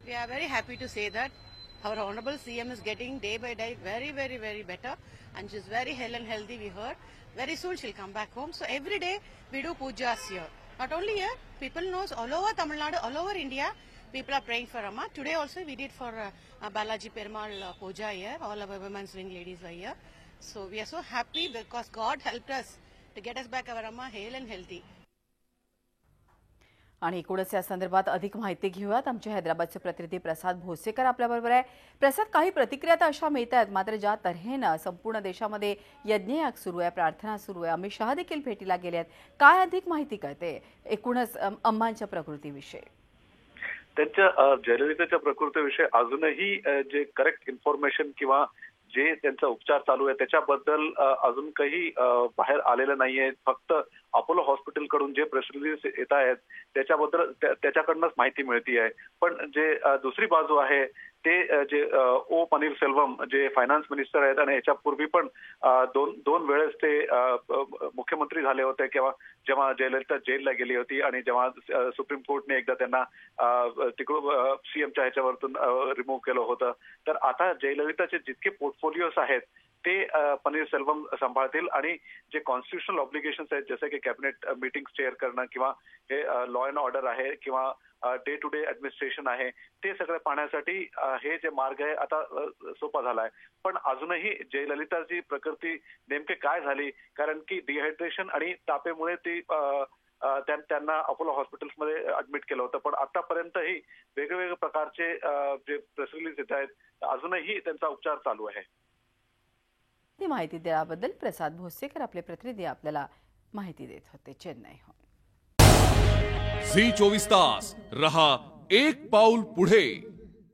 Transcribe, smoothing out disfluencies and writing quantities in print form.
We are very happy to say that our Honorable CM is getting day by day very better, and she's very hale and healthy, we heard. Very soon she'll come back home. So every day we do pujas here. Not only here, people knows all over Tamil Nadu, all over India, people are praying for Amma. Today also we did for Balaji Perumal puja here. All our women's wing ladies were here. So we are so happy because God helped us to get us back our Amma hale and healthy. आणि एकूणच या संदर्भात अधिक माहिती घेऊयात. आमचे हैदराबादचे प्रतिनिधी प्रसाद भोसेकर आपल्याबरोबर आहे. प्रसाद, काही प्रतिक्रिया तर अशा मिळत आहेत, मात्र ज्या तऱ्हेनं संपूर्ण देशामध्ये यज्ञयाग सुरू आहे, प्रार्थना सुरू आहे, अमित शहा देखील भेटीला गेले आहेत, काय अधिक माहिती कळते एकूणच अम्मांच्या प्रकृतीविषयी? त्यांच्या जयललिताच्या प्रकृतीविषयी अजूनही जे करेक्ट इन्फॉर्मेशन किंवा जे त्यांचा उपचार चालू आहे त्याच्याबद्दल अजून काही बाहेर आलेलं नाहीये. फक्त अपोलो हॉस्पिटल कडून जे प्रेस रिलीज येत आहेत त्याच्याबद्दल त्याच्याकडूनच माहिती मिळती आहे. पण जे दुसरी बाजू आहे ते जे ओ पनीरसेल्वम जे फायनान्स मिनिस्टर आहेत आणि याच्यापूर्वी पण दोन वेळेस ते मुख्यमंत्री झाले होते किंवा जेव्हा जयललिता जेलला गेली होती आणि जेव्हा सुप्रीम कोर्टने एकदा त्यांना तिकडून सीएमच्या ह्याच्यावरतून रिमूव्ह केलं होतं. तर आता जयललिताचे जितके पोर्टफोलिओज आहेत ते पनीरसेल्वम सांभाळतील आणि जे कॉन्स्टिट्युशनल ऑब्लिगेशन्स आहेत जसे की कॅबिनेट मीटिंग चेअर करणं किंवा हे लॉ अँड ऑर्डर आहे किंवा डे टू डे ऍडमिनिस्ट्रेशन आहे ते सगळं पाहण्यासाठी हे जे मार्ग आहे आता सोपा झालाय. पण अजूनही जयललिताची प्रकृती नेमके काय झाली, कारण की डिहायड्रेशन आणि तापेमुळे ती त्यांना अपोलो हॉस्पिटल्समध्ये ऍडमिट केलं होतं. पण आतापर्यंतही वेगवेगळ्या प्रकारचे जे प्रेस रिलीज येत आहेत अजूनही त्यांचा उपचार चालू आहे. ही माहिती दिल्याबद्दल प्रसाद भोसेकर आपले प्रतिनिधी आपल्याला माहिती देत होते चेन्नईहून. झी 24 तास रहा एक पाऊल पुढे.